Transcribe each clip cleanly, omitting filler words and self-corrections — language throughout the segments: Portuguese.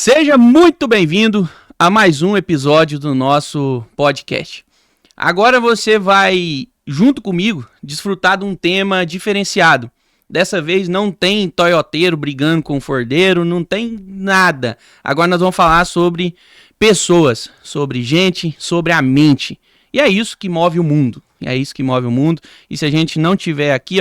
Seja muito bem-vindo a mais um episódio do nosso podcast. Agora você vai, junto comigo, desfrutar de um tema diferenciado. Dessa vez não tem toyoteiro brigando com fordeiro, não tem nada. Agora nós vamos falar sobre pessoas, sobre gente, sobre a mente. E é isso que move o mundo. E se a gente não tiver aqui,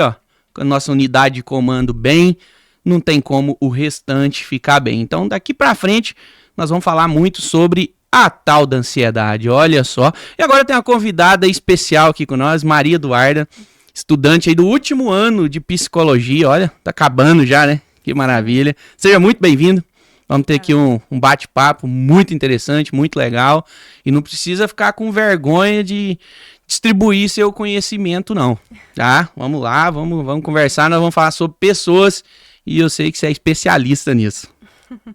com a nossa unidade de comando bem, não tem como o restante ficar bem. Então, daqui pra frente, nós vamos falar muito sobre a tal da ansiedade, olha só. E agora tem uma convidada especial aqui com nós, Maria Eduarda, estudante aí do último ano de psicologia, olha, tá acabando já, né? Que maravilha. Seja muito bem-vindo. Vamos ter aqui um bate-papo muito interessante, muito legal. E não precisa ficar com vergonha de distribuir seu conhecimento, não. Tá? Vamos lá, vamos conversar. Nós vamos falar sobre pessoas. E eu sei que você é especialista nisso.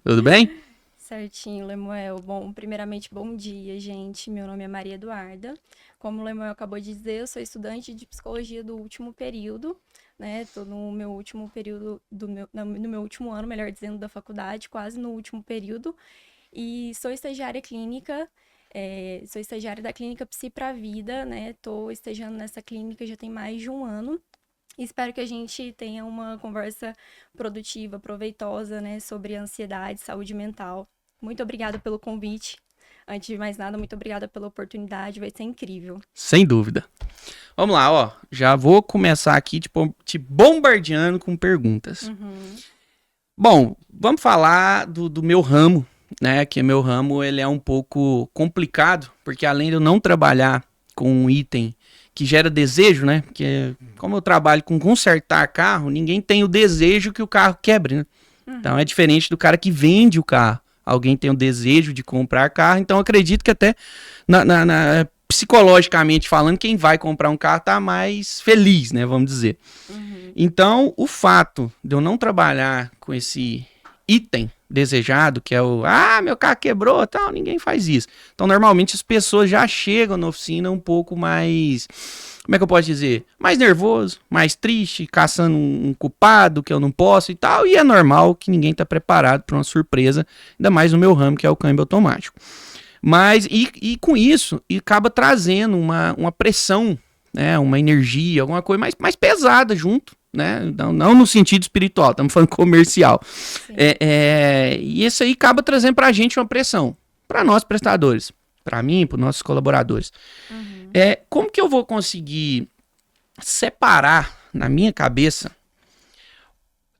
Tudo bem? Certinho, Lemuel. Bom, primeiramente, bom dia, gente. Meu nome é Maria Eduarda. Como o Lemuel acabou de dizer, eu sou estudante de psicologia do último período, né? Tô no meu último período, no meu último ano, melhor dizendo, da faculdade, quase no último período. E sou estagiária clínica, sou estagiária da clínica Psi pra Vida, né? Tô estagiando nessa clínica já tem mais de um ano. Espero que a gente tenha uma conversa produtiva, proveitosa, né, sobre ansiedade, saúde mental. Muito obrigada pelo convite. Antes de mais nada, muito obrigada pela oportunidade, vai ser incrível. Sem dúvida. Vamos lá, já vou começar aqui te bombardeando com perguntas. Bom, vamos falar do meu ramo, né, que meu ramo ele é um pouco complicado, porque além de eu não trabalhar com um item que gera desejo, né? Porque como eu trabalho com consertar carro, ninguém tem o desejo que o carro quebre, né? Então é diferente do cara que vende o carro. Alguém tem o desejo de comprar carro, então eu acredito que até psicologicamente falando, quem vai comprar um carro tá mais feliz, né? Vamos dizer. Então, o fato de eu não trabalhar com esse item desejado, que é meu carro quebrou, tal, ninguém faz isso. Então, normalmente as pessoas já chegam na oficina um pouco mais, como é que eu posso dizer? Mais nervoso, mais triste, caçando um culpado que eu não posso e tal, e é normal que ninguém tá preparado para uma surpresa, ainda mais no meu ramo, que é o câmbio automático. Mas, e com isso, acaba trazendo uma pressão, né, uma energia, alguma coisa mais pesada junto, né? Não no sentido espiritual, estamos falando comercial. E isso aí acaba trazendo pra gente uma pressão, para nós prestadores, para mim, para nossos colaboradores. Como que eu vou conseguir separar na minha cabeça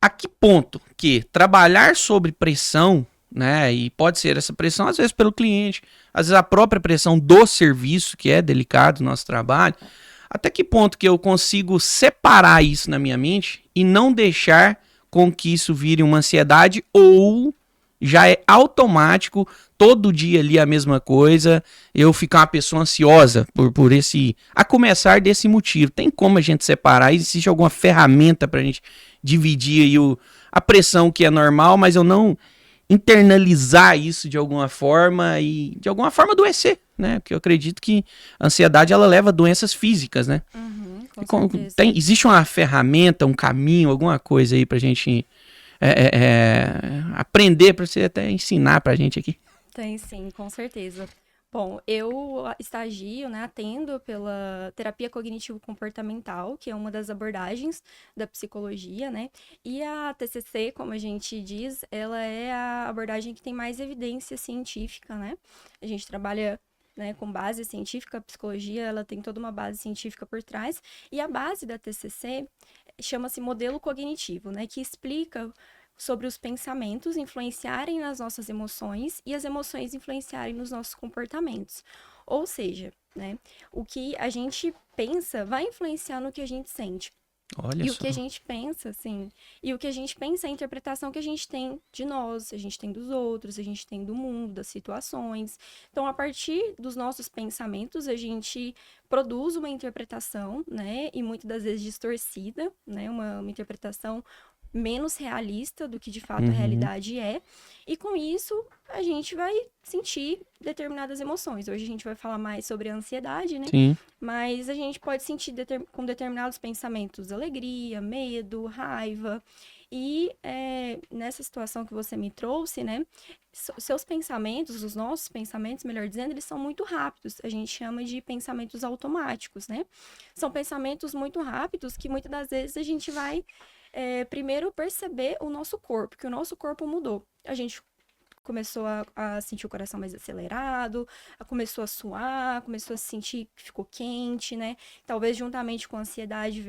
a que ponto que trabalhar sobre pressão, né, e pode ser essa pressão às vezes pelo cliente, às vezes a própria pressão do serviço, que é delicado no nosso trabalho, até que ponto que eu consigo separar isso na minha mente e não deixar com que isso vire uma ansiedade, ou já é automático, todo dia ali a mesma coisa, eu ficar uma pessoa ansiosa por esse, a começar desse motivo. Tem como a gente separar? Existe alguma ferramenta pra gente dividir aí a pressão que é normal, mas eu não internalizar isso de alguma forma e de alguma forma adoecer, né? Porque eu acredito que a ansiedade ela leva a doenças físicas, né? Com certeza. Existe uma ferramenta, um caminho, alguma coisa aí pra gente aprender, pra você até ensinar pra gente aqui? Tem sim, com certeza. Bom, eu estagio, né, atendo pela terapia cognitivo-comportamental, que é uma das abordagens da psicologia, né? E a TCC, como a gente diz, ela é a abordagem que tem mais evidência científica, né? A gente trabalha, né, com base científica, a psicologia, ela tem toda uma base científica por trás. E a base da TCC chama-se modelo cognitivo, né, que explica sobre os pensamentos influenciarem nas nossas emoções e as emoções influenciarem nos nossos comportamentos. Ou seja, né, o que a gente pensa vai influenciar no que a gente sente. Olha E só. o que a gente pensa, assim, e o que a gente pensa é a interpretação que a gente tem de nós, a gente tem dos outros, a gente tem do mundo, das situações. Então, a partir dos nossos pensamentos, a gente produz uma interpretação, né, e muitas das vezes distorcida, né, uma interpretação menos realista do que de fato a realidade é. E com isso, a gente vai sentir determinadas emoções. Hoje a gente vai falar mais sobre a ansiedade, né? Sim. Mas a gente pode sentir com determinados pensamentos alegria, medo, raiva. E nessa situação que você me trouxe, né, seus pensamentos, os nossos pensamentos, melhor dizendo, eles são muito rápidos. A gente chama de pensamentos automáticos, né? São pensamentos muito rápidos que muitas das vezes a gente vai primeiro perceber o nosso corpo, que o nosso corpo mudou. A gente começou a sentir o coração mais acelerado, começou a suar, começou a sentir que ficou quente, né? Talvez juntamente com a ansiedade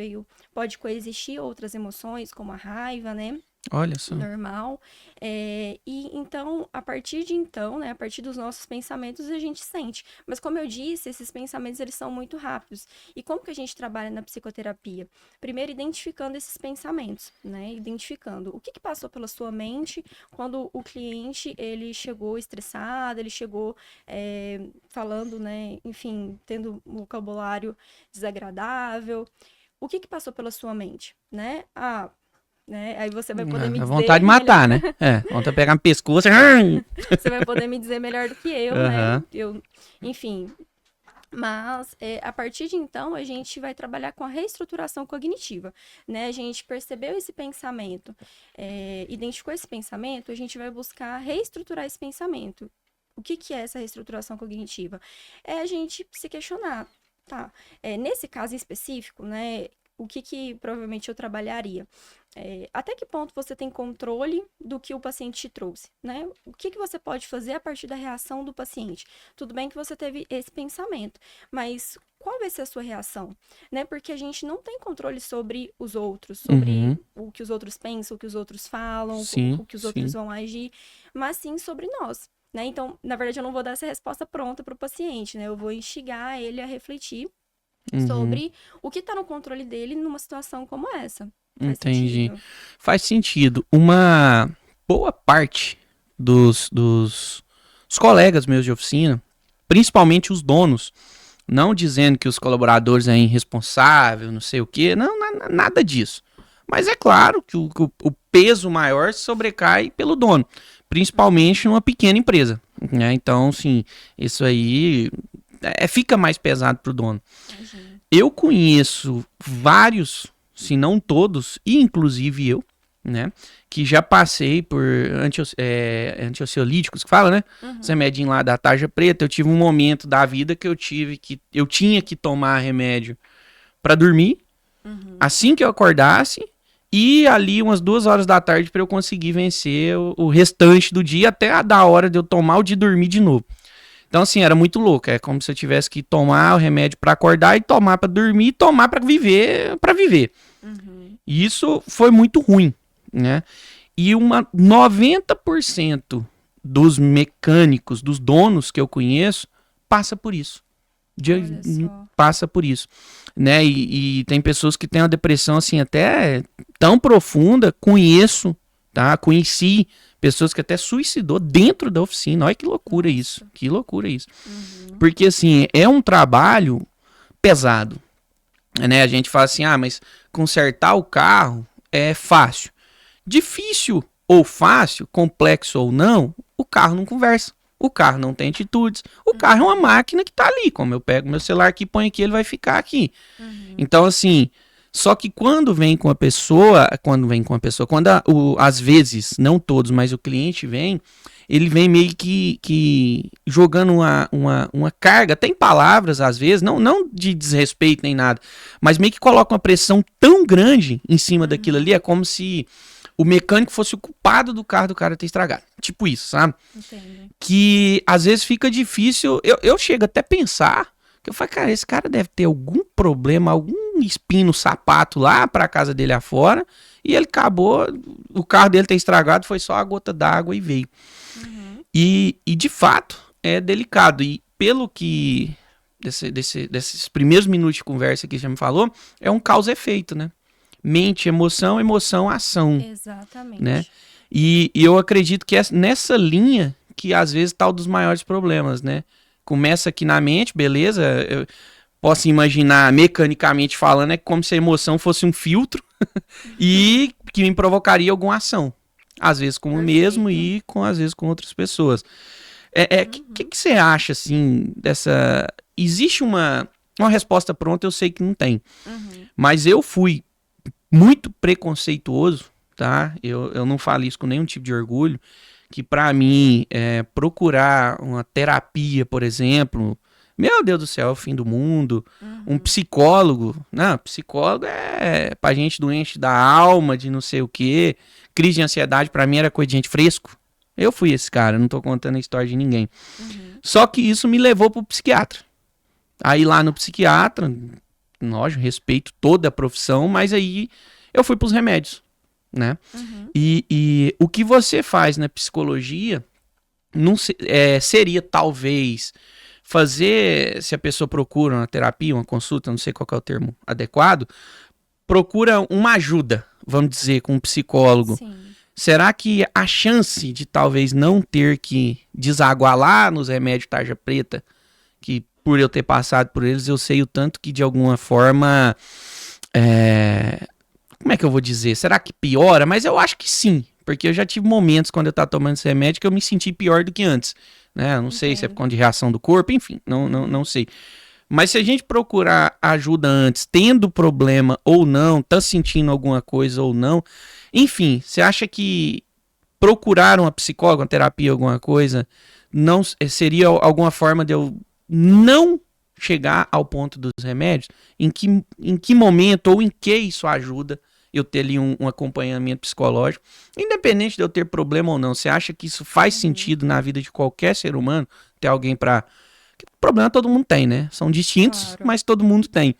pode coexistir outras emoções, como a raiva, né? Olha só. Normal. E então, a partir de então, né, a partir dos nossos pensamentos, a gente sente. Mas como eu disse, esses pensamentos, eles são muito rápidos. E como que a gente trabalha na psicoterapia? Primeiro, identificando esses pensamentos, né? Identificando o que passou pela sua mente quando o cliente, ele chegou estressado, ele chegou falando, né, enfim, tendo um vocabulário desagradável. O que passou pela sua mente, né? Né? Aí você vai poder me dizer... vontade de matar, melhor... né? Vontade de pegar no pescoço. Você vai poder me dizer melhor do que eu, né? Enfim. Mas, a partir de então, a gente vai trabalhar com a reestruturação cognitiva, né? A gente percebeu esse pensamento, identificou esse pensamento, a gente vai buscar reestruturar esse pensamento. O que é essa reestruturação cognitiva? É a gente se questionar, tá? Nesse caso em específico, né? O que provavelmente eu trabalharia? Até que ponto você tem controle do que o paciente te trouxe, né? O que você pode fazer a partir da reação do paciente? Tudo bem que você teve esse pensamento, mas qual vai ser a sua reação, né? Porque a gente não tem controle sobre os outros, sobre o que os outros pensam, o que os outros falam, o que os outros vão agir, mas sim sobre nós, né? Então, na verdade, eu não vou dar essa resposta pronta para o paciente, né? Eu vou instigar ele a refletir sobre o que está no controle dele numa situação como essa. Entendi. Faz sentido. Uma boa parte dos colegas meus de oficina, principalmente os donos, não dizendo que os colaboradores é irresponsável, não sei o quê, não, nada disso. Mas é claro que o peso maior sobrecai pelo dono, principalmente numa pequena empresa, né? Então, sim, isso aí fica mais pesado pro dono. Eu conheço vários, se não todos, e inclusive eu, né, que já passei por antiociolíticos, que fala, né, esse remedinho lá da tarja preta. Eu tive um momento da vida que eu tinha que tomar remédio para dormir, assim que eu acordasse, e ali umas 2 horas da tarde para eu conseguir vencer o restante do dia, até a da hora de eu tomar o de dormir de novo. Então, assim, era muito louco. É como se eu tivesse que tomar o remédio para acordar e tomar para dormir e tomar para viver, E isso foi muito ruim, né? E 90% dos mecânicos, dos donos que eu conheço, passa por isso. Passa por isso, né? E tem pessoas que têm uma depressão, assim, até tão profunda. Conheci pessoas que até suicidou dentro da oficina. Olha que loucura isso. Que loucura isso. Porque, assim, é um trabalho pesado, né? A gente fala assim, mas consertar o carro é fácil. Difícil ou fácil, complexo ou não, o carro não conversa. O carro não tem atitudes. O carro é uma máquina que tá ali. Como eu pego meu celular aqui, ponho aqui, ele vai ficar aqui. Então, assim... Só que quando às vezes, não todos, mas o cliente vem, ele vem meio que jogando uma carga, tem palavras às vezes, não de desrespeito nem nada, mas meio que coloca uma pressão tão grande em cima daquilo ali, é como se o mecânico fosse o culpado do carro do cara ter estragado. Tipo isso, sabe? Entendo. Que às vezes fica difícil, eu chego até a pensar, que eu falo, cara, esse cara deve ter algum problema, algum espinho no sapato lá pra casa dele afora, e ele acabou, o carro dele ter estragado, foi só a gota d'água e veio. E de fato, é delicado. E pelo que, desses primeiros minutos de conversa que já me falou, é um causa-efeito, né? Mente, emoção, ação. Exatamente. Né? E eu acredito que é nessa linha que às vezes tá um dos maiores problemas, né? Começa aqui na mente, beleza, eu posso imaginar mecanicamente falando, é como se a emoção fosse um filtro e que me provocaria alguma ação. Às vezes com o mesmo e às vezes com outras pessoas. Que você acha, assim, dessa... Existe uma resposta pronta, eu sei que não tem. Mas eu fui muito preconceituoso tá? Eu não falo isso com nenhum tipo de orgulho, que pra mim, procurar uma terapia, por exemplo, meu Deus do céu, é o fim do mundo. Um psicólogo, não, psicólogo é pra gente doente da alma, de não sei o quê. Crise de ansiedade pra mim era coisa de gente fresco. Eu fui esse cara, não tô contando a história de ninguém. Só que isso me levou pro psiquiatra. Aí lá no psiquiatra, lógico, respeito toda a profissão, mas aí eu fui pros remédios, né? E o que você faz na psicologia seria talvez fazer, se a pessoa procura uma terapia, uma consulta, não sei qual que é o termo adequado, procura uma ajuda, vamos dizer, com um psicólogo. Sim. Será que a chance de talvez não ter que desaguar lá nos remédios tarja preta, que por eu ter passado por eles, eu sei o tanto que de alguma forma, como é que eu vou dizer? Será que piora? Mas eu acho que sim, porque eu já tive momentos quando eu tava tomando esse remédio que eu me senti pior do que antes, né? Eu não sei se é por conta de reação do corpo, enfim, não sei. Mas se a gente procurar ajuda antes, tendo problema ou não, tá sentindo alguma coisa ou não, enfim, você acha que procurar uma psicóloga, uma terapia, alguma coisa, não seria alguma forma de eu não chegar ao ponto dos remédios? Em que momento ou em que isso ajuda eu ter ali um acompanhamento psicológico? Independente de eu ter problema ou não, você acha que isso faz sentido na vida de qualquer ser humano? Ter alguém para... Problema todo mundo tem, né? São distintos, Claro. mas todo mundo tem.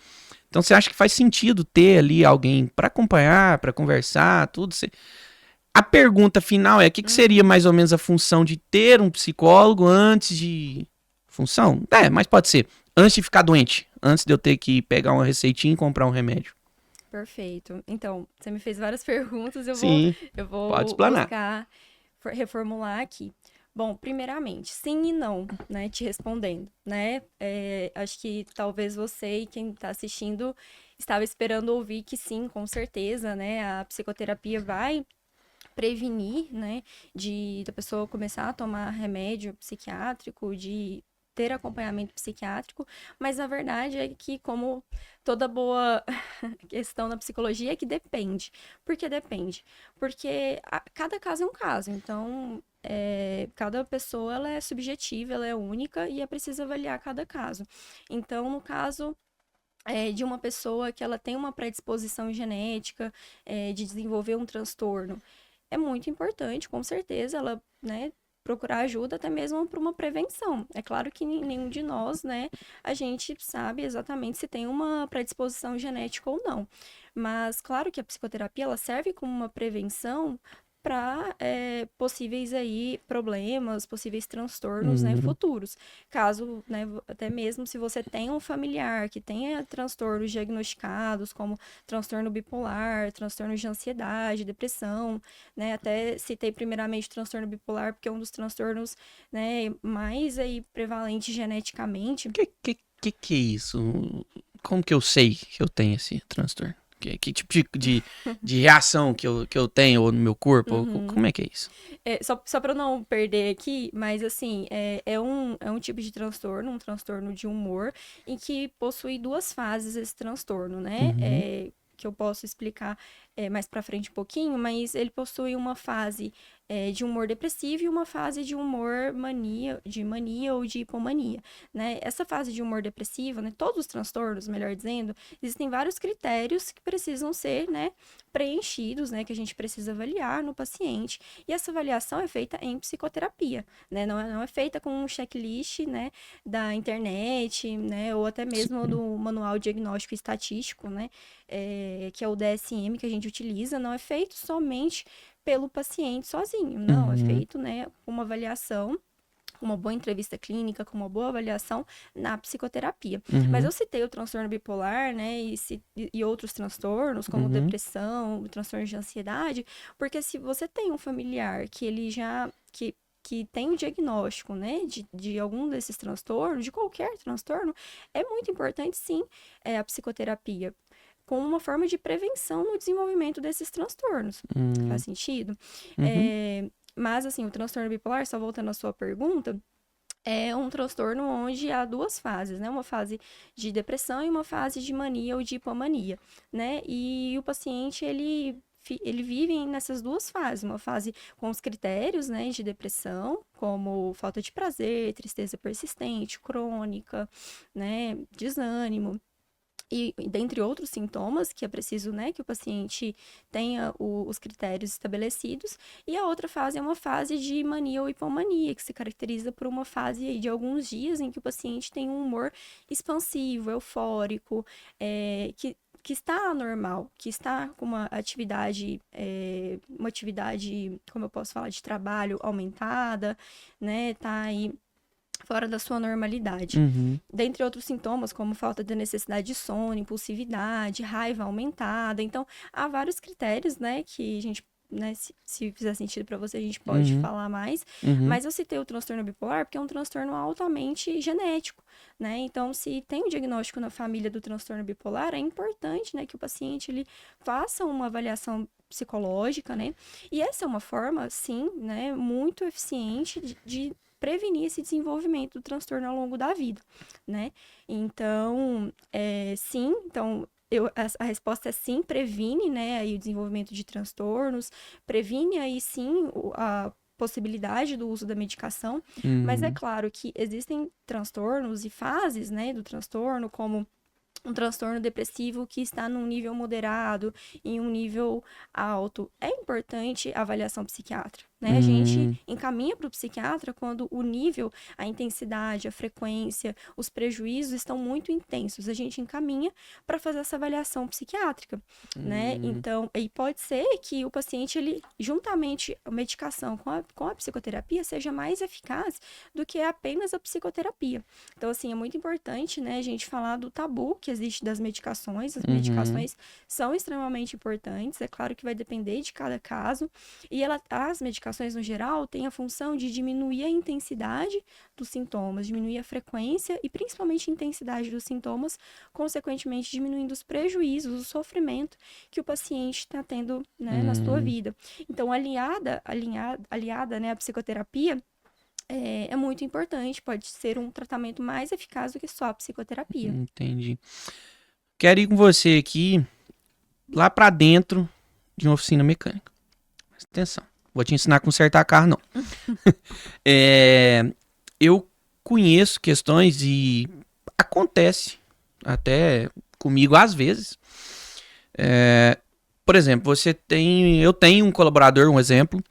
Então você acha que faz sentido ter ali alguém para acompanhar, para conversar, tudo? A pergunta final é: o que seria mais ou menos a função de ter um psicólogo antes de... Função? Mas pode ser. Antes de ficar doente. Antes de eu ter que pegar uma receitinha e comprar um remédio. Perfeito. Então, você me fez várias perguntas, Sim, eu vou pode explanar. buscar reformular aqui. Bom, primeiramente, sim e não, né? Te respondendo, né? Acho que talvez você e quem está assistindo estava esperando ouvir que sim, com certeza, né? A psicoterapia vai prevenir, né? Da pessoa começar a tomar remédio psiquiátrico, de ter acompanhamento psiquiátrico, mas na verdade é que, como toda boa questão na psicologia, é que depende. Por que depende? Porque cada caso é um caso, então cada pessoa ela é subjetiva, ela é única e é preciso avaliar cada caso. Então, no caso de uma pessoa que ela tem uma predisposição genética de desenvolver um transtorno, é muito importante, com certeza, ela, né, procurar ajuda até mesmo para uma prevenção. É claro que nenhum de nós, né, a gente sabe exatamente se tem uma predisposição genética ou não. Mas claro que a psicoterapia ela serve como uma prevenção para possíveis aí problemas, possíveis transtornos, né, futuros. Caso, né, até mesmo se você tem um familiar que tenha transtornos diagnosticados, como transtorno bipolar, transtorno de ansiedade, depressão, né, até citei primeiramente transtorno bipolar porque é um dos transtornos, né, mais aí prevalente geneticamente. Que é isso? Como que eu sei que eu tenho esse transtorno? Que tipo de reação que eu tenho ou no meu corpo? Como é que é isso? Só para não perder aqui, mas assim, é um tipo de transtorno, um transtorno de humor, em que possui duas fases esse transtorno, né? Que eu posso explicar mais para frente um pouquinho, mas ele possui uma fase de humor depressivo e uma fase de humor mania ou de hipomania, né? Essa fase de humor depressivo, né? Todos os transtornos, melhor dizendo, existem vários critérios que precisam ser, né, preenchidos, né? Que a gente precisa avaliar no paciente. E essa avaliação é feita em psicoterapia, né? Não é feita com um checklist, né, da internet, né? Ou até mesmo do Manual Diagnóstico e Estatístico, né? Que é o DSM que a gente utiliza, não é feito somente pelo paciente sozinho, não, é feito, né, uma avaliação, uma boa entrevista clínica, com uma boa avaliação na psicoterapia. Mas eu citei o transtorno bipolar, né, e outros transtornos, como depressão, transtorno de ansiedade, porque se você tem um familiar que ele já... que tem o diagnóstico, né, de algum desses transtornos, de qualquer transtorno, é muito importante, sim, a psicoterapia, como uma forma de prevenção no desenvolvimento desses transtornos. Faz sentido? Mas, assim, o transtorno bipolar, só voltando à sua pergunta, é um transtorno onde há duas fases, né? Uma fase de depressão e uma fase de mania ou de hipomania, né? E o paciente, ele ele vive nessas duas fases, uma fase com os critérios, né, de depressão, como falta de prazer, tristeza persistente, crônica, né, desânimo, e dentre outros sintomas que é preciso, né, que o paciente tenha os critérios estabelecidos. E a outra fase é uma fase de mania ou hipomania, que se caracteriza por uma fase aí de alguns dias em que o paciente tem um humor expansivo, eufórico, que está anormal, que está com uma atividade, como eu posso falar, de trabalho aumentada, né, tá aí fora da sua normalidade. Uhum. Dentre outros sintomas, como falta de necessidade de sono, impulsividade, raiva aumentada. Então, há vários critérios, né, que a gente, né, se fizer sentido para você, a gente pode Uhum. falar mais. Uhum. Mas eu citei o transtorno bipolar porque é um transtorno altamente genético, né? Então, se tem um diagnóstico na família do transtorno bipolar, é importante, né, que o paciente ele faça uma avaliação psicológica, né? E essa é uma forma, sim, né, muito eficiente de prevenir esse desenvolvimento do transtorno ao longo da vida, né? Então, sim, então a resposta é sim, previne, né, aí o desenvolvimento de transtornos, previne aí sim a possibilidade do uso da medicação, mas é Uhum. claro que existem transtornos e fases, né, do transtorno, como um transtorno depressivo que está num nível moderado, em um nível alto. É importante a avaliação psiquiátrica, né? A gente Uhum. encaminha para o psiquiatra quando o nível, a intensidade, a frequência, os prejuízos estão muito intensos. A gente encaminha para fazer essa avaliação psiquiátrica, né? Uhum. Então, aí pode ser que o paciente, ele, juntamente a medicação com a psicoterapia, seja mais eficaz do que apenas a psicoterapia. Então, assim, é muito importante, né, a gente falar do tabu que existe das medicações. As Uhum. medicações são extremamente importantes, é claro que vai depender de cada caso. E as medicações, no geral, têm a função de diminuir a intensidade dos sintomas, diminuir a frequência e principalmente a intensidade dos sintomas, consequentemente diminuindo os prejuízos, o sofrimento que o paciente está tendo, né, na sua Uhum. vida. Então, aliada, né, à psicoterapia, é muito importante, pode ser um tratamento mais eficaz do que só a psicoterapia. Entendi. Quero ir com você aqui, lá pra dentro de uma oficina mecânica. Presta atenção. Vou te ensinar a consertar carro, não. Eu conheço questões e acontece até comigo às vezes. Por exemplo, eu tenho um colaborador, um exemplo,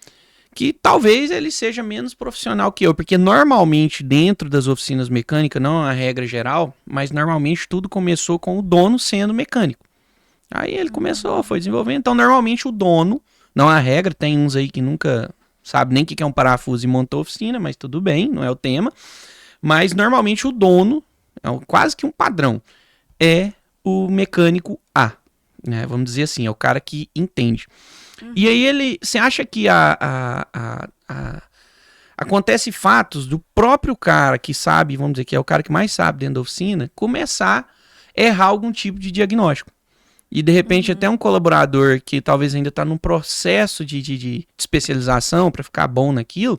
que talvez ele seja menos profissional que eu, porque normalmente dentro das oficinas mecânicas, não é a regra geral, mas normalmente tudo começou com o dono sendo mecânico. Aí ele começou, foi desenvolvendo. Então, normalmente o dono, não é a regra, tem uns aí que nunca sabe nem o que é um parafuso e montou a oficina, mas tudo bem, não é o tema. Mas normalmente o dono, quase que um padrão, é o mecânico A. Né? Vamos dizer assim, é o cara que entende. E aí você acha que acontece fatos do próprio cara que sabe, vamos dizer que é o cara que mais sabe dentro da oficina, começar a errar algum tipo de diagnóstico. E de repente até um colaborador que talvez ainda está num processo de especialização para ficar bom naquilo,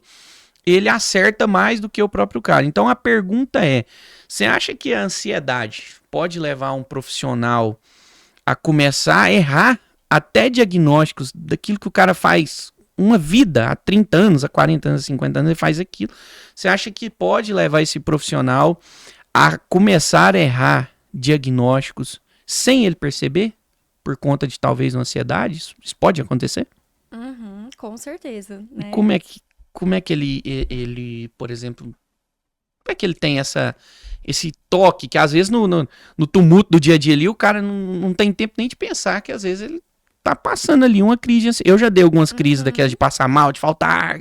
ele acerta mais do que o próprio cara. Então a pergunta é, você acha que a ansiedade pode levar um profissional a começar a errar até diagnósticos daquilo que o cara faz uma vida, há 30 anos, há 40 anos, há 50 anos, ele faz aquilo. Você acha que pode levar esse profissional a começar a errar diagnósticos sem ele perceber? Por conta de talvez uma ansiedade? Isso pode acontecer? Uhum, com certeza, E né? como é que ele, por exemplo, como é que ele tem esse toque que às vezes no tumulto do dia a dia ali o cara não tem tempo nem de pensar que às vezes ele tá passando ali uma crise. Eu já dei algumas crises daquelas de passar mal, de faltar,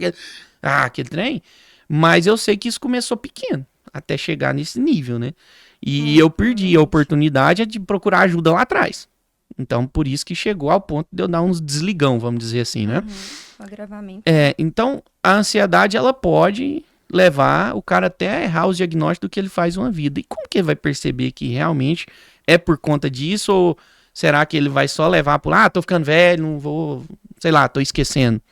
aquele trem, mas eu sei que isso começou pequeno, até chegar nesse nível, né? E eu perdi a Exatamente. oportunidade de procurar ajuda lá atrás. Então, por isso que chegou ao ponto de eu dar uns desligão, vamos dizer assim, né? O agravamento, né? Então, a ansiedade, ela pode levar o cara até a errar os diagnósticos do que ele faz uma vida. E como que ele vai perceber que realmente é por conta disso? Ou será que ele vai só levar por, tô ficando velho, não vou, sei lá, tô esquecendo.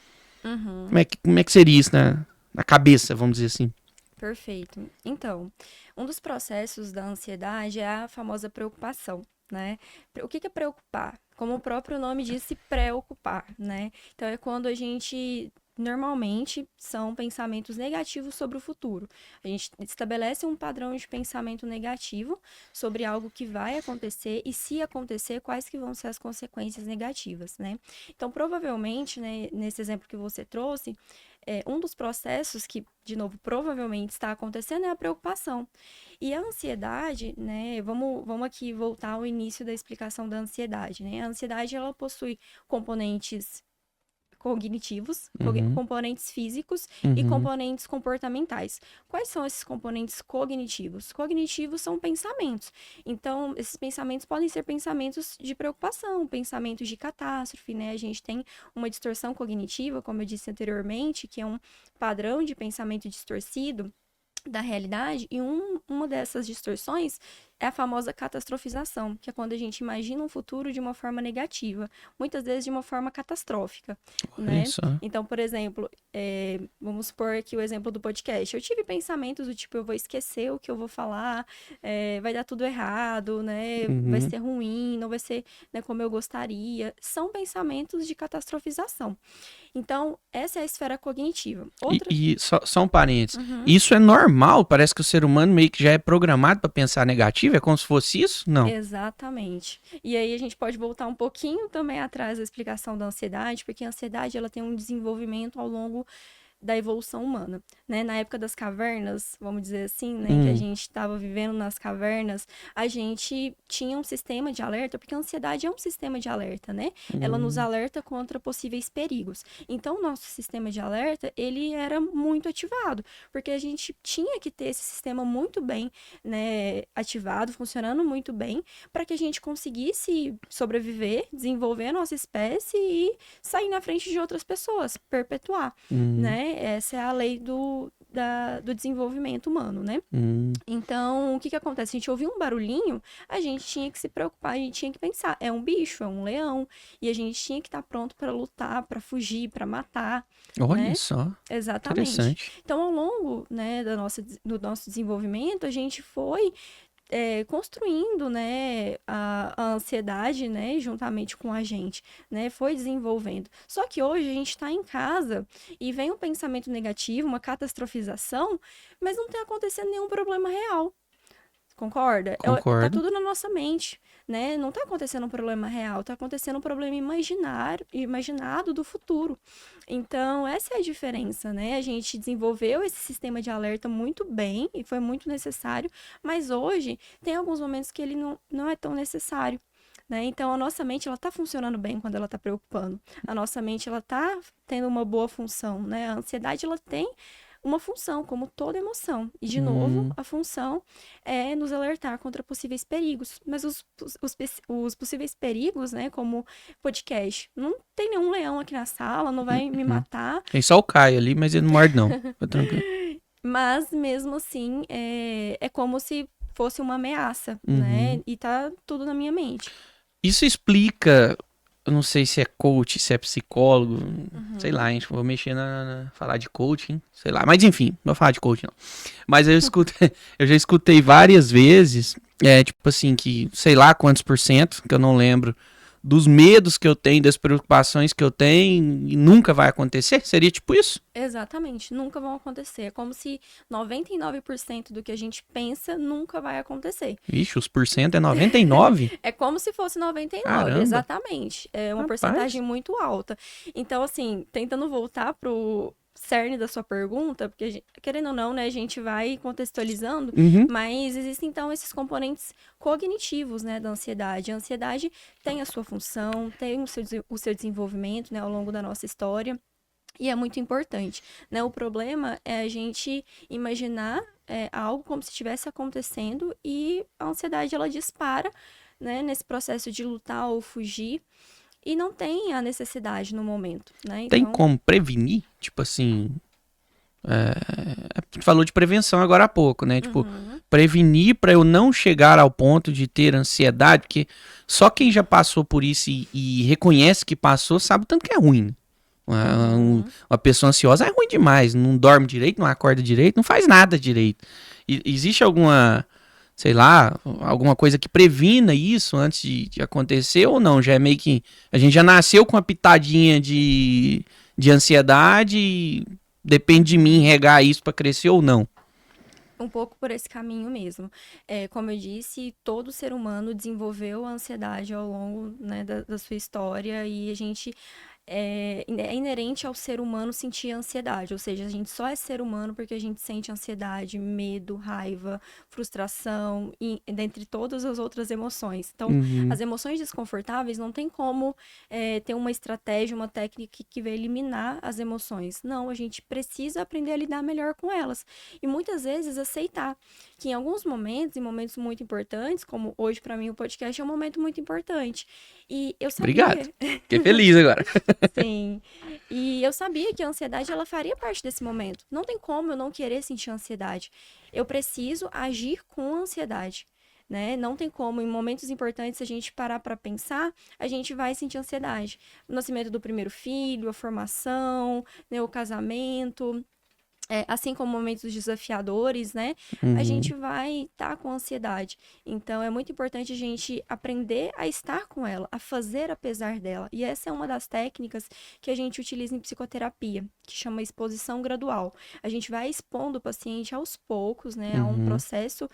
Uhum, Como é que seria isso na cabeça, vamos dizer assim? perfeito. Então, um dos processos da ansiedade é a famosa preocupação, né? O que é preocupar? como o próprio nome diz, se preocupar, né? Então é quando a gente normalmente são pensamentos negativos sobre o futuro. A gente estabelece um padrão de pensamento negativo sobre algo que vai acontecer e, se acontecer, quais que vão ser as consequências negativas, né? Então, provavelmente, né, nesse exemplo que você trouxe, um dos processos que, de novo, provavelmente está acontecendo é a preocupação. E a ansiedade, né? Vamos aqui voltar ao início da explicação da ansiedade, né? A ansiedade, ela possui componentes cognitivos, componentes físicos e componentes comportamentais. Quais são esses componentes cognitivos? Cognitivos são pensamentos. Então, esses pensamentos podem ser pensamentos de preocupação, pensamentos de catástrofe, né? A gente tem uma distorção cognitiva, como eu disse anteriormente, que é um padrão de pensamento distorcido da realidade, e uma dessas distorções é a famosa catastrofização, que é quando a gente imagina um futuro de uma forma negativa, muitas vezes de uma forma catastrófica, né? Então, por exemplo, vamos supor aqui o exemplo do podcast. Eu tive pensamentos do tipo, eu vou esquecer o que eu vou falar, vai dar tudo errado, né? Vai ser ruim, não vai ser, né, como eu gostaria. São pensamentos de catastrofização. Então, essa é a esfera cognitiva. E só um parênteses. Isso é normal? Parece que o ser humano meio que já é programado para pensar negativo? É como se fosse isso? Não. Exatamente. E aí a gente pode voltar um pouquinho também atrás da explicação da ansiedade, porque a ansiedade, ela tem um desenvolvimento ao longo da evolução humana, né? Na época das cavernas, vamos dizer assim, né? Que a gente estava vivendo nas cavernas, a gente tinha um sistema de alerta, porque a ansiedade é um sistema de alerta, né? Ela nos alerta contra possíveis perigos. Então, o nosso sistema de alerta, ele era muito ativado, porque a gente tinha que ter esse sistema muito bem, né, ativado, funcionando muito bem, para que a gente conseguisse sobreviver, desenvolver a nossa espécie e sair na frente de outras pessoas, perpetuar, né? Essa é a lei do desenvolvimento humano, né? Então, o que acontece? A gente ouvia um barulhinho, a gente tinha que se preocupar, a gente tinha que pensar, é um bicho, é um leão, e a gente tinha que estar pronto para lutar, para fugir, para matar. Olha, né? só. Exatamente. Interessante. Então, ao longo, né, do nosso desenvolvimento, a gente foi construindo, né, a ansiedade, né, juntamente com a gente, né, foi desenvolvendo. Só que hoje a gente está em casa e vem um pensamento negativo, uma catastrofização, mas não está acontecendo nenhum problema real. Concorda? Concordo. Tá tudo na nossa mente, né? Não tá acontecendo um problema real, tá acontecendo um problema imaginado do futuro. Então, essa é a diferença, né? A gente desenvolveu esse sistema de alerta muito bem e foi muito necessário, mas hoje tem alguns momentos que ele não é tão necessário. Né? Então, a nossa mente, ela tá funcionando bem quando ela tá preocupando. A nossa mente, ela tá tendo uma boa função, né? A ansiedade, ela tem uma função, como toda emoção. E, de novo, a função é nos alertar contra possíveis perigos. Mas os possíveis perigos, né, como podcast, não tem nenhum leão aqui na sala, não vai me matar. Tem só o Caio ali, mas ele não morde não. Tá tranquilo. Mas, mesmo assim, é como se fosse uma ameaça, né? E tá tudo na minha mente. Isso explica... Eu não sei se é coach, se é psicólogo, sei lá, gente, vou mexer falar de coaching, sei lá. Mas enfim, não vou falar de coaching não. Mas eu já escutei várias vezes, tipo assim, que sei lá quantos %, que eu não lembro, dos medos que eu tenho, das preocupações que eu tenho, e nunca vai acontecer? Seria tipo isso? Exatamente, nunca vão acontecer. É como se 99% do que a gente pensa nunca vai acontecer. Ixi, os % é 99? É como se fosse 99, Caramba. exatamente. É uma porcentagem muito alta. Então, assim, tentando voltar pro cerne da sua pergunta, porque, querendo ou não, né, a gente vai contextualizando, mas existem, então, esses componentes cognitivos, né, da ansiedade. A ansiedade tem a sua função, tem o seu desenvolvimento, né, ao longo da nossa história, e é muito importante, né? O problema é a gente imaginar algo como se estivesse acontecendo e a ansiedade, ela dispara, né, nesse processo de lutar ou fugir, e não tem a necessidade no momento, né? Então... Tem como prevenir? Tipo assim... A gente falou de prevenção agora há pouco, né? Tipo, prevenir para eu não chegar ao ponto de ter ansiedade, porque só quem já passou por isso e reconhece que passou sabe o tanto que é ruim. Uma pessoa ansiosa é ruim demais, não dorme direito, não acorda direito, não faz nada direito. Existe alguma... sei lá, alguma coisa que previna isso antes de acontecer ou não? Já é meio que a gente já nasceu com uma pitadinha de ansiedade e depende de mim regar isso para crescer ou não. Um pouco por esse caminho mesmo. Como eu disse, todo ser humano desenvolveu a ansiedade ao longo, né, da sua história e a gente é inerente ao ser humano sentir ansiedade, ou seja, a gente só é ser humano porque a gente sente ansiedade, medo, raiva, frustração, e dentre todas as outras emoções. Então, Uhum. as emoções desconfortáveis não tem como ter uma estratégia, uma técnica que vai eliminar as emoções. Não, a gente precisa aprender a lidar melhor com elas. E muitas vezes aceitar que em alguns momentos, em momentos muito importantes, como hoje para mim o podcast é um momento muito importante. E eu Obrigado. sabia. Fiquei feliz agora. Sim. E eu sabia que a ansiedade ela faria parte desse momento. Não tem como eu não querer sentir ansiedade. Eu preciso agir com ansiedade, né? Não tem como em momentos importantes se a gente parar para pensar, a gente vai sentir ansiedade. O nascimento do primeiro filho, a formação, né, o casamento, assim como momentos desafiadores, né? A Uhum. gente vai estar com ansiedade. Então, é muito importante a gente aprender a estar com ela, a fazer apesar dela. E essa é uma das técnicas que a gente utiliza em psicoterapia, que chama exposição gradual. A gente vai expondo o paciente aos poucos, né? A um Uhum. processo,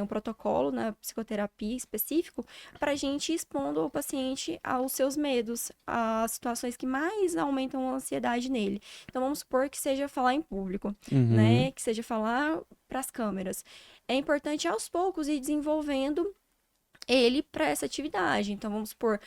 um protocolo na psicoterapia específico, para a gente ir expondo o paciente aos seus medos, às situações que mais aumentam a ansiedade nele. Então, vamos supor que seja falar em público, Uhum. né? Que seja falar para as câmeras. É importante aos poucos ir desenvolvendo ele para essa atividade. Então, vamos supor,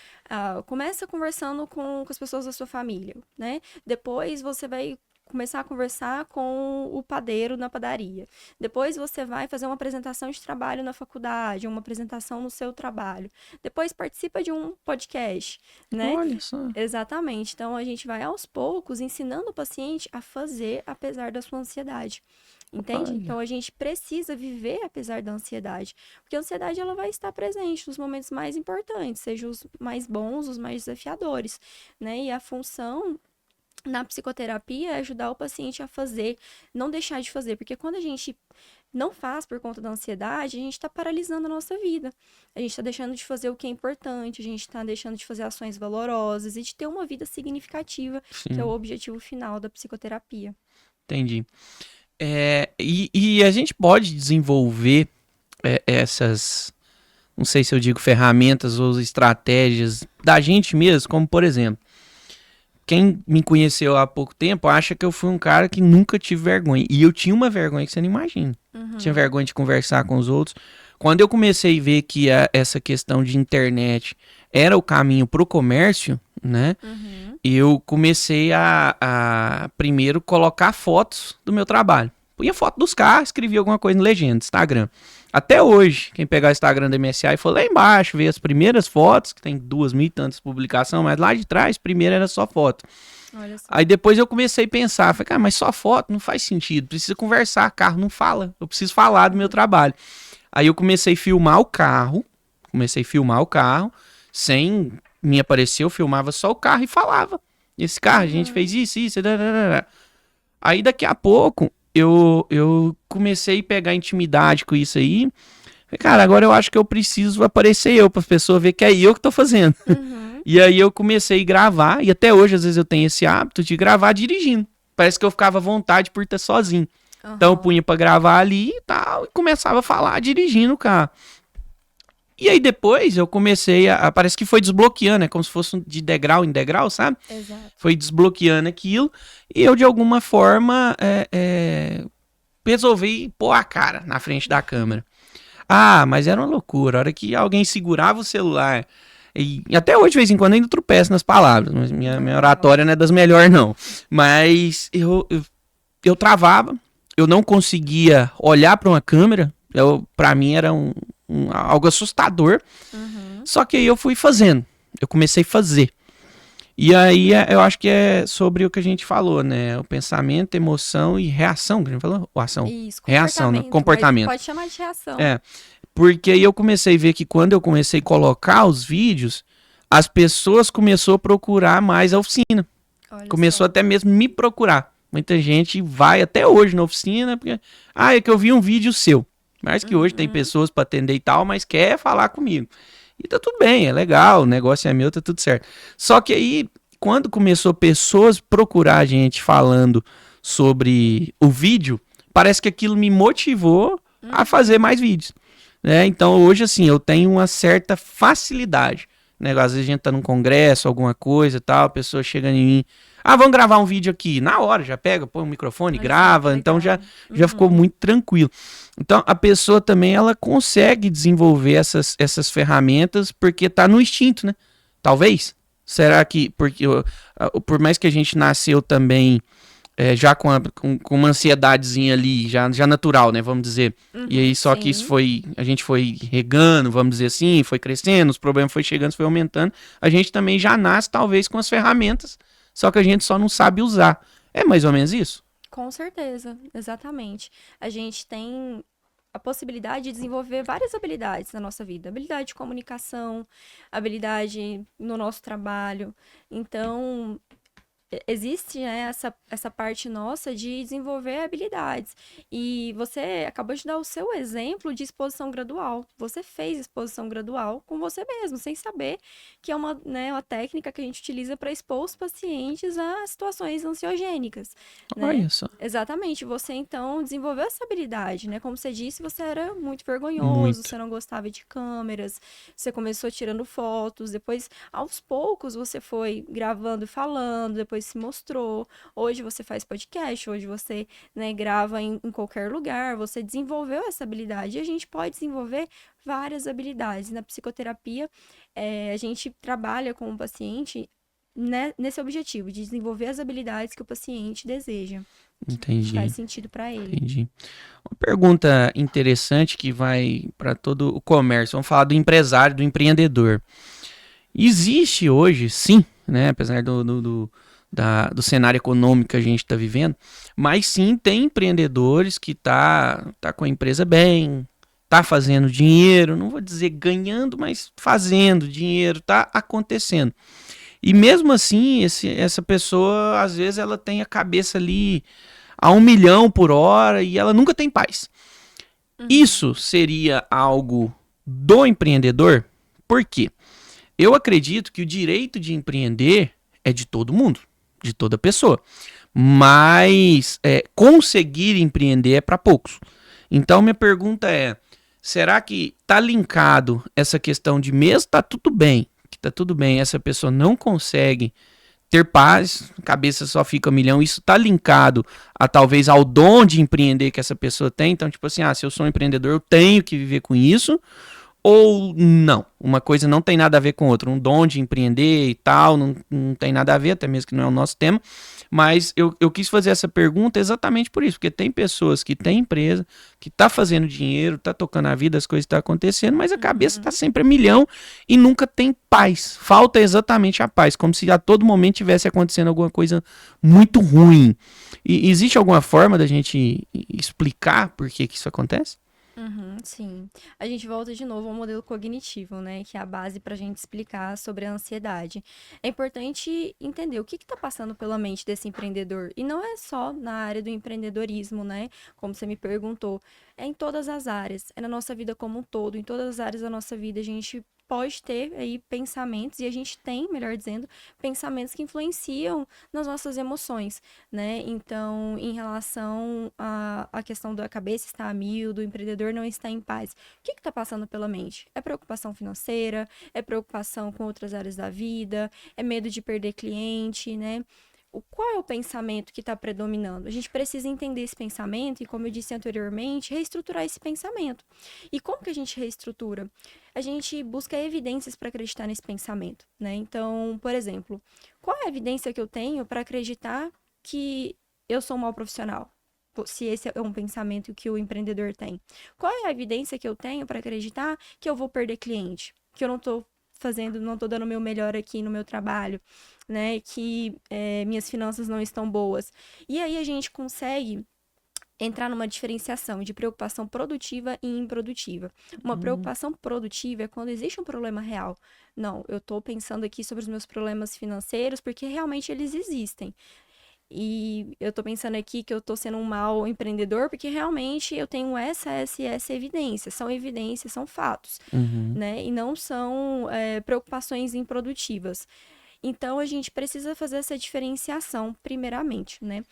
começa conversando com as pessoas da sua família, né? Depois você vai começar a conversar com o padeiro na padaria. Depois você vai fazer uma apresentação de trabalho na faculdade, uma apresentação no seu trabalho. Depois participa de um podcast, né? Olha só. Exatamente. Então, a gente vai aos poucos ensinando o paciente a fazer apesar da sua ansiedade. Entende? Olha. Então, a gente precisa viver apesar da ansiedade. Porque a ansiedade ela vai estar presente nos momentos mais importantes, sejam os mais bons, os mais desafiadores, né? E a função na psicoterapia é ajudar o paciente a fazer, não deixar de fazer, porque quando a gente não faz por conta da ansiedade, a gente está paralisando a nossa vida. A gente está deixando de fazer o que é importante, a gente está deixando de fazer ações valorosas e de ter uma vida significativa, que é o Sim, objetivo final da psicoterapia. entendi. E a gente pode desenvolver essas, não sei se eu digo ferramentas ou estratégias da gente mesmo, como por exemplo, quem me conheceu há pouco tempo acha que eu fui um cara que nunca tive vergonha. E eu tinha uma vergonha que você não imagina. Tinha Uhum, vergonha de conversar com os outros. Quando eu comecei a ver que essa questão de internet era o caminho para o comércio, né? uhum. Eu comecei a primeiro colocar fotos do meu trabalho. Punha foto dos carros, escrevia alguma coisa no legenda, Instagram. Até hoje, quem pegar o Instagram da MSI foi lá embaixo, ver as primeiras fotos, que tem 2.000 e tantas publicações, mas lá de trás, primeiro era só foto. Olha só. Aí depois eu comecei a pensar, falei, cara, mas só foto não faz sentido, precisa conversar, carro não fala, eu preciso falar do meu trabalho. Aí eu comecei a filmar o carro, sem me aparecer, eu filmava só o carro e falava. Esse carro, a gente Uhum, fez isso. Aí daqui a pouco eu comecei a pegar intimidade com isso aí. Falei, cara, agora eu acho que eu preciso aparecer eu para as pessoas ver que é eu que tô fazendo. uhum, E aí eu comecei a gravar, e até hoje às vezes eu tenho esse hábito de gravar dirigindo. Parece que eu ficava à vontade por estar sozinho. Então eu uhum. punha pra gravar ali e tal, e começava a falar dirigindo o carro. E aí depois eu comecei parece que foi desbloqueando, é como se fosse de degrau em degrau, sabe? Exato. Foi desbloqueando aquilo, e eu de alguma forma resolvi pôr a cara na frente da câmera. Ah, mas era uma loucura, a hora que alguém segurava o celular, e até hoje de vez em quando ainda tropeço nas palavras, mas minha Normal. oratória não é das melhores não. Mas eu travava, eu não conseguia olhar para uma câmera, para mim era algo assustador. Uhum. Só que aí eu fui fazendo, eu comecei a fazer. E aí eu acho que é sobre o que a gente falou, né? O pensamento, emoção e reação, que a gente falou? Ou ação? Isso, Reação, né? comportamento, mas Comportamento. pode chamar de reação. É, porque aí eu comecei a ver que quando eu comecei a colocar os vídeos, as pessoas começaram a procurar mais a oficina. Olha Começou só. até mesmo a me procurar. Muita gente vai até hoje na oficina, porque, é que eu vi um vídeo seu. Mais que hoje tem pessoas para atender e tal, mas quer falar comigo. E tá tudo bem, é legal, o negócio é meu, tá tudo certo. Só que aí, quando começou pessoas procurar a gente falando sobre o vídeo, parece que aquilo me motivou a fazer mais vídeos. Né? Então hoje, assim, eu tenho uma certa facilidade. Né? Às vezes a gente tá num congresso, alguma coisa e tal, a pessoa chega em mim, vamos gravar um vídeo aqui. Na hora, já pega, põe o microfone, grava, então já ficou muito tranquilo. Então a pessoa também, ela consegue desenvolver essas ferramentas porque tá no instinto, né? Talvez. Será que, porque por mais que a gente nasceu também já com uma ansiedadezinha ali, já natural, né, vamos dizer. E aí só que isso a gente foi regando, vamos dizer assim, foi crescendo, os problemas foi chegando, foi aumentando. A gente também já nasce, talvez, com as ferramentas, só que a gente só não sabe usar. É mais ou menos isso? Com certeza, exatamente. A gente tem a possibilidade de desenvolver várias habilidades na nossa vida. Habilidade de comunicação, habilidade no nosso trabalho. Então, existe, né, essa parte nossa de desenvolver habilidades. E você acabou de dar o seu exemplo de exposição gradual. Você fez exposição gradual com você mesmo, sem saber que é uma técnica que a gente utiliza para expor os pacientes a situações ansiogênicas. Né? Olha só. Exatamente. Você, então, desenvolveu essa habilidade, né? Como você disse, você era muito vergonhoso, você não gostava de câmeras, você começou tirando fotos, depois, aos poucos, você foi gravando e falando, depois se mostrou. Hoje você faz podcast, hoje você, né, grava em qualquer lugar, você desenvolveu essa habilidade. E a gente pode desenvolver várias habilidades. Na psicoterapia, a gente trabalha com o paciente, né, nesse objetivo de desenvolver as habilidades que o paciente deseja. Entendi. Faz sentido para ele. Entendi. Uma pergunta interessante que vai para todo o comércio. Vamos falar do empresário, do empreendedor. Existe hoje, sim, né, apesar do cenário econômico que a gente está vivendo, mas sim tem empreendedores que tá com a empresa bem, tá fazendo dinheiro, não vou dizer ganhando, mas fazendo dinheiro, tá acontecendo. E mesmo assim, essa pessoa, às vezes, ela tem a cabeça ali a 1 milhão por hora e ela nunca tem paz. Isso seria algo do empreendedor? Por quê? Eu acredito que o direito de empreender é de todo mundo, de toda pessoa. Mas conseguir empreender é para poucos. Então, minha pergunta é, será que tá linkado essa questão de mesmo tá tudo bem, essa pessoa não consegue ter paz, a cabeça só fica 1 milhão, isso tá linkado a talvez ao dom de empreender que essa pessoa tem? Então, tipo assim, se eu sou um empreendedor, eu tenho que viver com isso? Ou não? Uma coisa não tem nada a ver com outra. Um dom de empreender e tal, não tem nada a ver, até mesmo que não é o nosso tema. Mas eu quis fazer essa pergunta exatamente por isso, porque tem pessoas que têm empresa, que tá fazendo dinheiro, tá tocando a vida, as coisas estão acontecendo, mas a cabeça tá sempre a 1 milhão e nunca tem paz. Falta exatamente a paz, como se a todo momento tivesse acontecendo alguma coisa muito ruim. E existe alguma forma da gente explicar por que isso acontece? Sim. A gente volta de novo ao modelo cognitivo, né? Que é a base para a gente explicar sobre a ansiedade. É importante entender o que está passando pela mente desse empreendedor. E não é só na área do empreendedorismo, né? Como você me perguntou. É em todas as áreas. É na nossa vida como um todo. Em todas as áreas da nossa vida, a gente pode ter aí pensamentos, e a gente tem, melhor dizendo, pensamentos que influenciam nas nossas emoções, né? Então, em relação à questão da cabeça estar a 1.000, do empreendedor não estar em paz, o que está passando pela mente? É preocupação financeira? É preocupação com outras áreas da vida? É medo de perder cliente, né? Qual é o pensamento que está predominando? A gente precisa entender esse pensamento e, como eu disse anteriormente, reestruturar esse pensamento. E como que a gente reestrutura? A gente busca evidências para acreditar nesse pensamento, né? Então, por exemplo, qual é a evidência que eu tenho para acreditar que eu sou um mau profissional? Se esse é um pensamento que o empreendedor tem. Qual é a evidência que eu tenho para acreditar que eu vou perder cliente? Que eu não estou dando o meu melhor aqui no meu trabalho, né? Que minhas finanças não estão boas. E aí a gente consegue entrar numa diferenciação de preocupação produtiva e improdutiva. Uma preocupação produtiva é quando existe um problema real. Não, eu estou pensando aqui sobre os meus problemas financeiros porque realmente eles existem. E eu tô pensando aqui que eu tô sendo um mau empreendedor, porque realmente eu tenho essa evidência. São evidências, são fatos, Uhum. né? E não são preocupações improdutivas. Então, a gente precisa fazer essa diferenciação, primeiramente, né?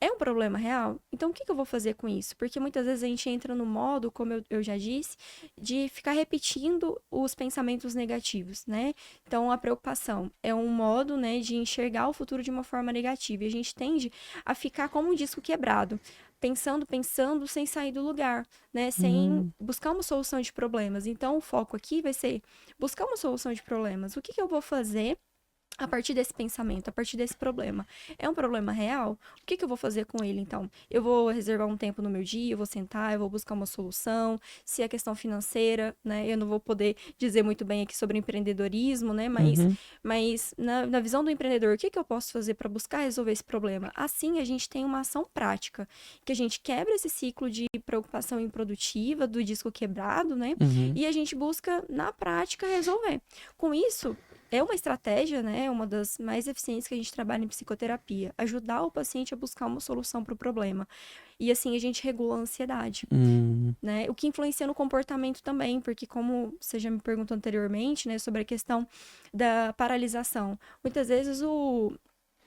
É um problema real? Então, o que que eu vou fazer com isso? Porque muitas vezes a gente entra no modo, como eu já disse, de ficar repetindo os pensamentos negativos, né? Então, a preocupação é um modo, né, de enxergar o futuro de uma forma negativa. E a gente tende a ficar como um disco quebrado. Pensando, pensando, sem sair do lugar, né? Sem Hum. buscar uma solução de problemas. Então, o foco aqui vai ser buscar uma solução de problemas. O que que eu vou fazer a partir desse pensamento, a partir desse problema? É um problema real? O que que eu vou fazer com ele, então? Eu vou reservar um tempo no meu dia, eu vou sentar, eu vou buscar uma solução. Se é questão financeira, né? Eu não vou poder dizer muito bem aqui sobre empreendedorismo, né? Uhum. Mas na visão do empreendedor, o que que eu posso fazer para buscar resolver esse problema? Assim, a gente tem uma ação prática, que a gente quebra esse ciclo de preocupação improdutiva, do disco quebrado, né? Uhum. E a gente busca, na prática, resolver. Com isso, é uma estratégia, né? Uma das mais eficientes que a gente trabalha em psicoterapia. Ajudar o paciente a buscar uma solução para o problema. E assim a gente regula a ansiedade, Hum. né? O que influencia no comportamento também, porque como você já me perguntou anteriormente, né, sobre a questão da paralisação. Muitas vezes o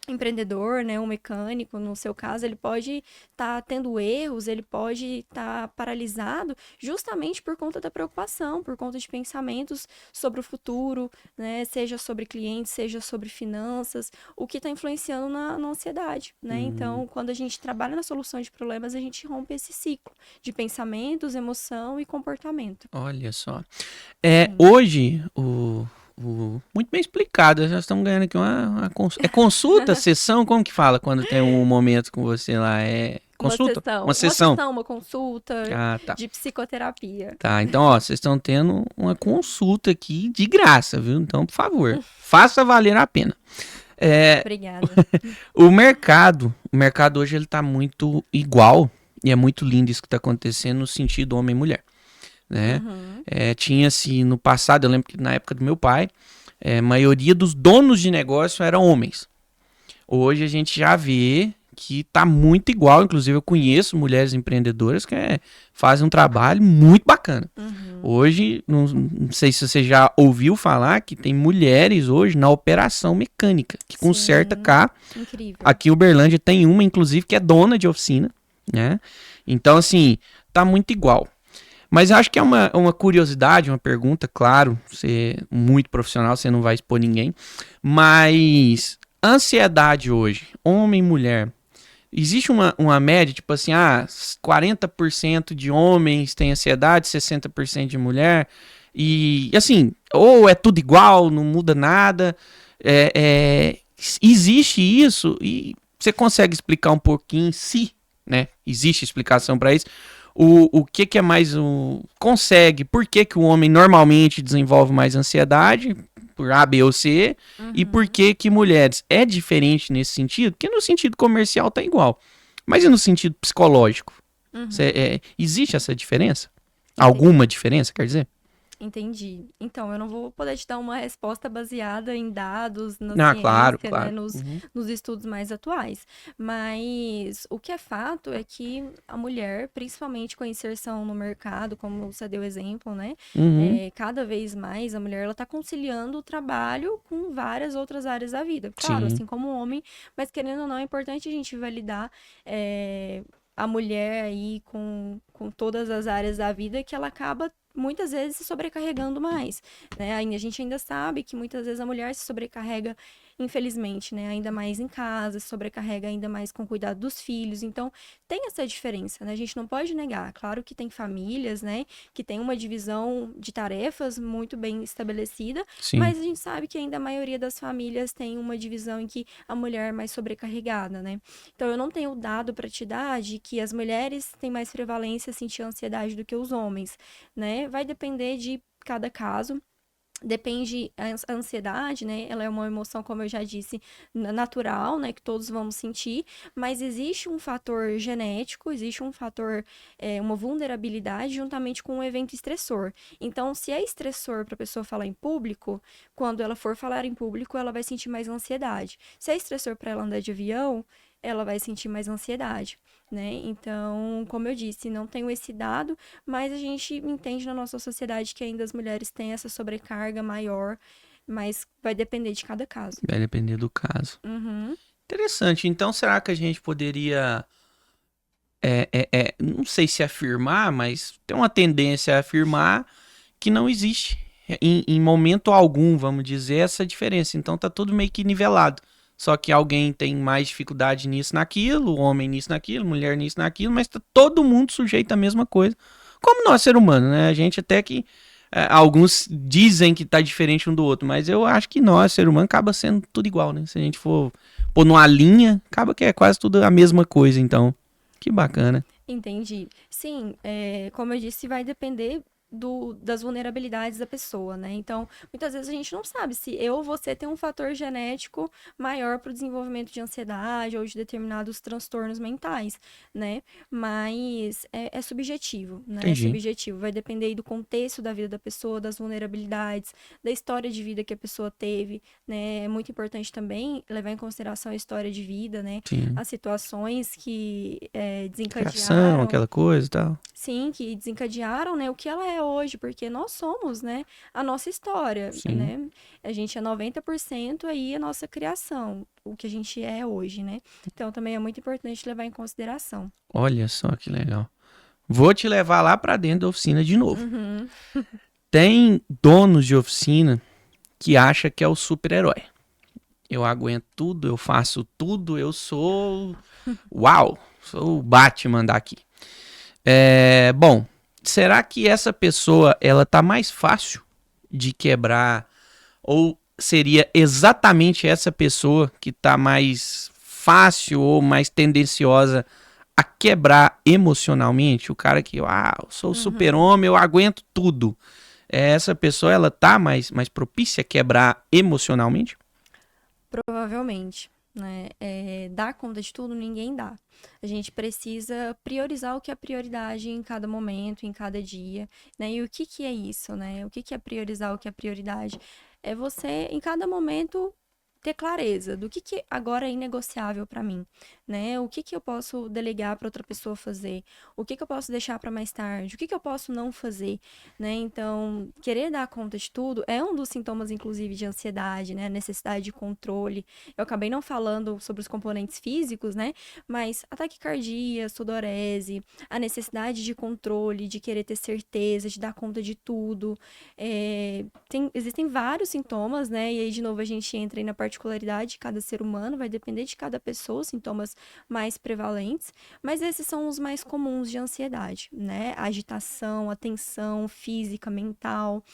empreendedor, né, um mecânico, no seu caso, ele pode estar tendo erros, ele pode estar paralisado justamente por conta da preocupação, por conta de pensamentos sobre o futuro, né, seja sobre clientes, seja sobre finanças, o que está influenciando na ansiedade, né? Hum. Então, quando a gente trabalha na solução de problemas, a gente rompe esse ciclo de pensamentos, emoção e comportamento. Olha só. Sim. Hoje, muito bem explicado. Já estamos ganhando aqui é consulta, sessão? Como que fala quando tem um momento com você lá? É consulta? Uma Uma sessão? sessão, uma consulta Ah, tá. de psicoterapia. Tá, então, ó, vocês estão tendo uma consulta aqui de graça, viu? Então, por favor, faça valer a pena. É, Obrigada. o mercado hoje ele tá muito igual, e é muito lindo isso que tá acontecendo no sentido homem e mulher, né? Uhum. Tinha-se no passado, eu lembro que na época do meu pai, a maioria dos donos de negócio eram homens. Hoje a gente já vê que tá muito igual, inclusive eu conheço mulheres empreendedoras que fazem um trabalho muito bacana. Uhum. Hoje, não sei se você já ouviu falar que tem mulheres hoje na operação mecânica, que conserta Sim. carro. Incrível. Aqui em Uberlândia tem uma, inclusive, que é dona de oficina, né? Então, assim, tá muito igual. Mas eu acho que é uma curiosidade, uma pergunta, claro, você é muito profissional, você não vai expor ninguém, mas ansiedade hoje, homem e mulher, existe uma média, tipo assim, 40% de homens têm ansiedade, 60% de mulher, e assim, ou é tudo igual, não muda nada, existe isso, e você consegue explicar um pouquinho se, né, existe explicação para isso, o que é mais consegue, por que o homem normalmente desenvolve mais ansiedade, por A, B ou C, e por Uhum. que mulheres é diferente nesse sentido? Porque no sentido comercial tá igual. Mas e no sentido psicológico? Uhum. Existe essa diferença? Entendi. Alguma diferença, quer dizer? Entendi. Então, eu não vou poder te dar uma resposta baseada em dados, na Ah, claro, ciência, né, claro. Uhum. nos estudos mais atuais. Mas o que é fato é que a mulher, principalmente com a inserção no mercado, como você deu exemplo, né, Uhum. cada vez mais a mulher ela está conciliando o trabalho com várias outras áreas da vida. Claro, Sim. assim como o homem, mas querendo ou não, é importante a gente validar. A mulher aí com todas as áreas da vida que ela acaba muitas vezes se sobrecarregando mais, né? A gente ainda sabe que muitas vezes a mulher se sobrecarrega, infelizmente, né? Ainda mais em casa, se sobrecarrega ainda mais com o cuidado dos filhos. Então, tem essa diferença, né? A gente não pode negar. Claro que tem famílias, né? Que tem uma divisão de tarefas muito bem estabelecida, Sim. mas a gente sabe que ainda a maioria das famílias tem uma divisão em que a mulher é mais sobrecarregada, né? Então, eu não tenho dado para te dar de que as mulheres têm mais prevalência a sentir ansiedade do que os homens, né? Vai depender de cada caso. Depende a ansiedade, né? Ela é uma emoção, como eu já disse, natural, né? Que todos vamos sentir, mas existe um fator genético, existe um fator, uma vulnerabilidade juntamente com um evento estressor. Então, se é estressor para a pessoa falar em público, quando ela for falar em público, ela vai sentir mais ansiedade. Se é estressor para ela andar de avião, ela vai sentir mais ansiedade, né? Então, como eu disse, não tenho esse dado, mas a gente entende na nossa sociedade que ainda as mulheres têm essa sobrecarga maior, mas vai depender de cada caso. Vai depender do caso. Uhum. Interessante. Então, será que a gente poderia, não sei se afirmar, mas tem uma tendência a afirmar que não existe, em momento algum, vamos dizer, essa diferença. Então, tá tudo meio que nivelado. Só que alguém tem mais dificuldade nisso, naquilo, homem nisso, naquilo, mulher nisso, naquilo, mas tá todo mundo sujeito à mesma coisa. Como nós, ser humano, né? A gente até que alguns dizem que tá diferente um do outro, mas eu acho que nós, ser humano, acaba sendo tudo igual, né? Se a gente for pôr numa linha, acaba que é quase tudo a mesma coisa, então. Que bacana. Entendi. Sim, como eu disse, vai depender das vulnerabilidades da pessoa, né? Então, muitas vezes a gente não sabe se eu ou você tem um fator genético maior para o desenvolvimento de ansiedade ou de determinados transtornos mentais, né? Mas é subjetivo, né? Entendi. É subjetivo. Vai depender aí do contexto da vida da pessoa, das vulnerabilidades, da história de vida que a pessoa teve, né? É muito importante também levar em consideração a história de vida, né? Sim. As situações que Criação, desencadearam. aquela coisa e tal. Sim, que desencadearam, né, o que ela é hoje, porque nós somos, né, a nossa história, Sim. né? A gente é 90% aí a nossa criação, o que a gente é hoje, né? Então também é muito importante levar em consideração. Olha só que legal. Vou te levar lá pra dentro da oficina de novo. Uhum. Tem donos de oficina que acham que é o super-herói. Eu aguento tudo, eu faço tudo, eu sou... Uau! Sou o Batman daqui. Bom, será que essa pessoa, ela tá mais fácil de quebrar? Ou seria exatamente essa pessoa que tá mais fácil ou mais tendenciosa a quebrar emocionalmente? O cara que, eu sou o super-homem, eu aguento tudo. Essa pessoa, ela tá mais propícia a quebrar emocionalmente? Provavelmente, né? Dar conta de tudo, ninguém dá. A gente precisa priorizar o que é prioridade em cada momento, em cada dia, né? E o que que é isso, né? O que que é priorizar o que é prioridade? É você, em cada momento, ter clareza do que agora é inegociável para mim, né? O que eu posso delegar para outra pessoa fazer? O que eu posso deixar para mais tarde? O que eu posso não fazer, né? Então, querer dar conta de tudo é um dos sintomas, inclusive, de ansiedade, né? Necessidade de controle. Eu acabei não falando sobre os componentes físicos, né? Mas a taquicardia, sudorese, a necessidade de controle, de querer ter certeza, de dar conta de tudo. Existem vários sintomas, né? E aí, de novo, a gente entra aí na particularidade de cada ser humano, vai depender de cada pessoa, sintomas mais prevalentes, mas esses são os mais comuns de ansiedade, né? A agitação, a tensão física, mental.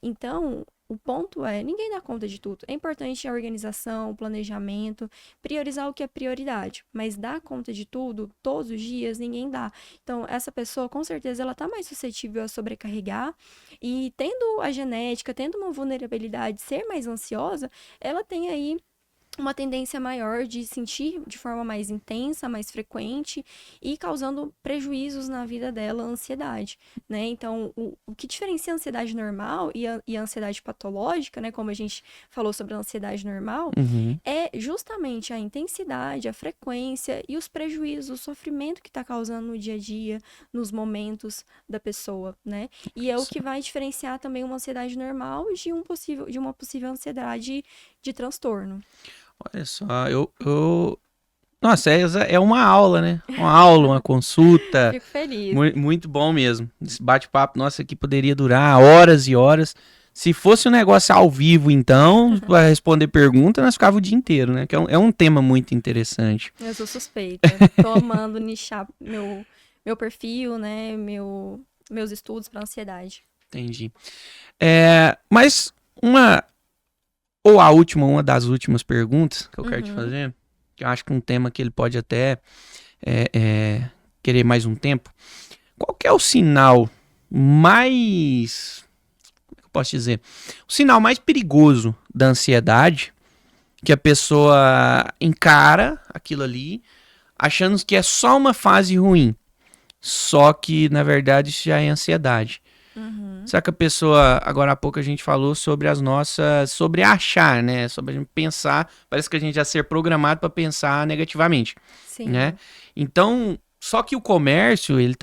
Então, o ponto é, ninguém dá conta de tudo. É importante a organização, o planejamento, priorizar o que é prioridade, mas dar conta de tudo, todos os dias, ninguém dá. Então, essa pessoa, com certeza, ela tá mais suscetível a sobrecarregar e tendo a genética, tendo uma vulnerabilidade, ser mais ansiosa, ela tem aí uma tendência maior de sentir de forma mais intensa, mais frequente e causando prejuízos na vida dela, a ansiedade, né? Então, o que diferencia a ansiedade normal e a ansiedade patológica, né? Como a gente falou sobre a ansiedade normal, é justamente a intensidade, a frequência e os prejuízos, o sofrimento que está causando no dia a dia, nos momentos da pessoa, né? E é o que vai diferenciar também uma ansiedade normal de uma possível ansiedade de transtorno. Olha só, Nossa, é uma aula, né? Uma aula, uma consulta. Fico feliz. Muito bom mesmo. Esse bate-papo nosso aqui poderia durar horas e horas. Se fosse um negócio ao vivo, então, para responder pergunta, nós ficava o dia inteiro, né? Que é um tema muito interessante. Eu sou suspeita. Tô amando nichar meu perfil, né? Meus estudos para ansiedade. Entendi. Mas uma das últimas perguntas que eu quero te fazer, que eu acho que um tema que ele pode até querer mais um tempo. Qual que é o sinal mais... Como é que eu posso dizer? O sinal mais perigoso da ansiedade que a pessoa encara aquilo ali, achando que é só uma fase ruim. Só que, na verdade, isso já é ansiedade. Só que a pessoa, agora há pouco a gente falou sobre achar, né? Sobre a gente pensar, parece que a gente já ser programado para pensar negativamente, Sim. né? Então, só que o comércio, ele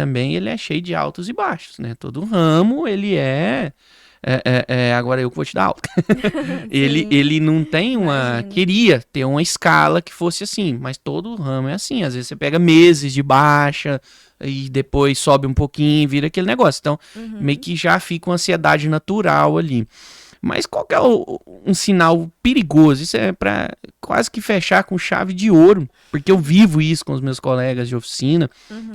é cheio de altos e baixos, né? Todo ramo, ele agora eu que vou te dar aula. Ele não tem Imagino. queria ter uma escala que fosse assim, mas todo ramo é assim. Às vezes você pega meses de baixa e depois sobe um pouquinho e vira aquele negócio. Então, meio que já fica uma ansiedade natural ali. Mas qual que é um sinal perigoso? Isso é para quase que fechar com chave de ouro, porque eu vivo isso com os meus colegas de oficina.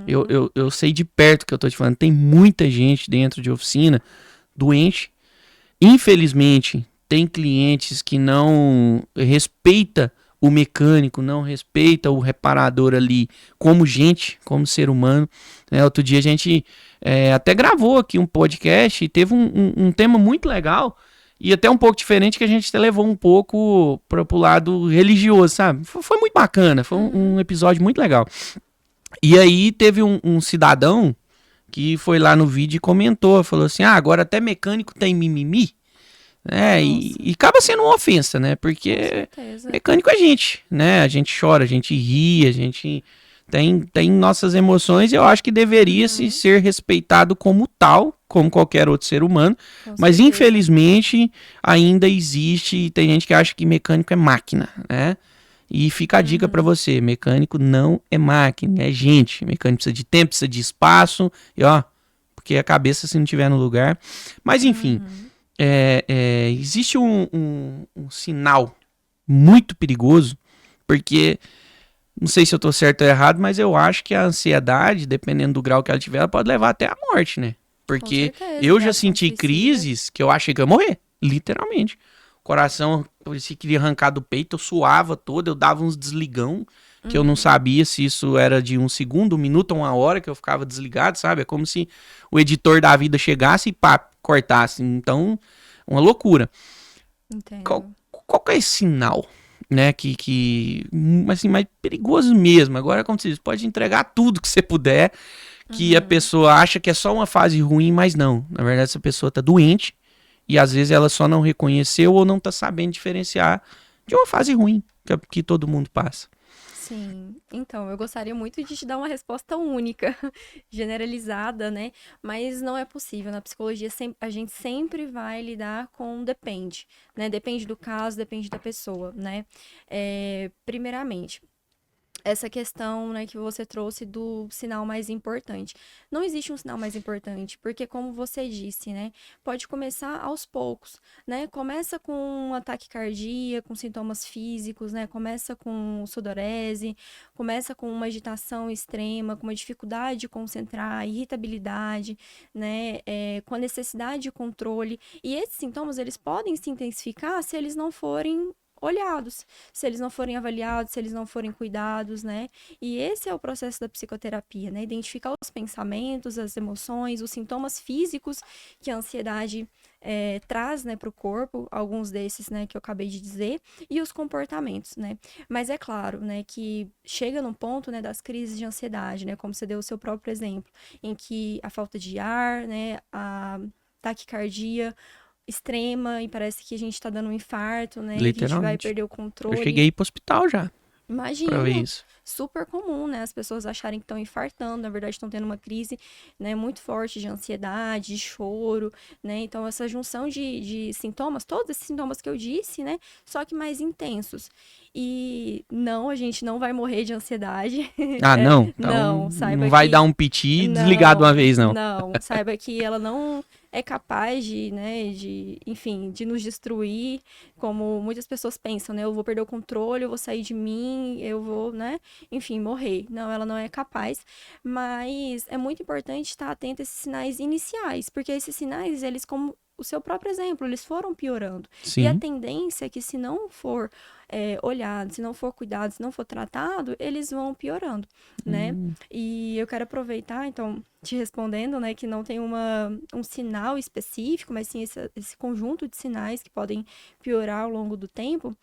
Eu sei de perto que eu tô te falando. Tem muita gente dentro de oficina doente. Infelizmente, tem clientes que não respeita o mecânico, não respeita o reparador ali como gente, como ser humano. Outro dia a gente até gravou aqui um podcast e teve um tema muito legal e até um pouco diferente que a gente até levou um pouco pro lado religioso, sabe? Foi muito bacana, foi um episódio muito legal. E aí teve um cidadão que foi lá no vídeo e comentou, falou assim, agora até mecânico tem mimimi, né, e acaba sendo uma ofensa, né, porque mecânico é gente, né, a gente chora, a gente ri, a gente tem nossas emoções e eu acho que deveria se ser respeitado como tal, como qualquer outro ser humano, mas infelizmente ainda existe, tem gente que acha que mecânico é máquina, né. E fica a dica pra você, mecânico não é máquina, é gente. Mecânico precisa de tempo, precisa de espaço, e porque a cabeça se não tiver no lugar. Mas enfim, existe um sinal muito perigoso, porque, não sei se eu tô certo ou errado, mas eu acho que a ansiedade, dependendo do grau que ela tiver, ela pode levar até a morte, né? Porque eu já senti crises que eu achei que eu ia morrer, literalmente. Coração, parecia que queria arrancar do peito, eu suava todo, eu dava uns desligão, que eu não sabia se isso era de 1 segundo, 1 minuto ou 1 hora que eu ficava desligado, sabe? É como se o editor da vida chegasse e cortasse. Então, uma loucura. Entendo. Qual que é esse sinal, né, assim, mais perigoso mesmo? Agora, como se diz, pode entregar tudo que você puder, que a pessoa acha que é só uma fase ruim, mas não. Na verdade, essa pessoa tá doente, e às vezes ela só não reconheceu ou não tá sabendo diferenciar de uma fase ruim que todo mundo passa. Sim, então, eu gostaria muito de te dar uma resposta única, generalizada, né? Mas não é possível. Na psicologia, a gente sempre vai lidar com depende, né? Depende do caso, depende da pessoa, né? Primeiramente, essa questão, né, que você trouxe do sinal mais importante. Não existe um sinal mais importante, porque como você disse, né, pode começar aos poucos, né? Começa com um ataque cardíaco, com sintomas físicos, né? Começa com sudorese, começa com uma agitação extrema, com uma dificuldade de concentrar, irritabilidade, né, com a necessidade de controle. E esses sintomas, eles podem se intensificar se eles não forem olhados, se eles não forem avaliados, se eles não forem cuidados, né? E esse é o processo da psicoterapia, né? Identificar os pensamentos, as emoções, os sintomas físicos que a ansiedade traz, né, para o corpo, alguns desses, né, que eu acabei de dizer, e os comportamentos, né? Mas é claro, né, que chega num ponto, né, das crises de ansiedade, né, como você deu o seu próprio exemplo, em que a falta de ar, né, a taquicardia extrema e parece que a gente tá dando um infarto, né? E a gente vai perder o controle. Eu cheguei pro hospital já. Imagina, pra ver isso. Super comum, né? As pessoas acharem que estão infartando, na verdade estão tendo uma crise, né, muito forte de ansiedade, de choro, né? Então, essa junção de sintomas, todos esses sintomas que eu disse, né? Só que mais intensos. E não, a gente não vai morrer de ansiedade. Não? Então, não, saiba não vai que... dar um piti e desligar de uma vez, não. Não, saiba que ela não é capaz de, né, enfim, de nos destruir, como muitas pessoas pensam, né? Eu vou perder o controle, eu vou sair de mim, eu vou, né? Enfim, morrer. Não, ela não é capaz. Mas é muito importante estar atento a esses sinais iniciais, porque esses sinais, eles, como o seu próprio exemplo, eles foram piorando. Sim. E a tendência é que se não for olhado, se não for cuidado, se não for tratado, eles vão piorando, né? E eu quero aproveitar, então, te respondendo, né, que não tem um sinal específico, mas sim esse conjunto de sinais que podem piorar ao longo do tempo.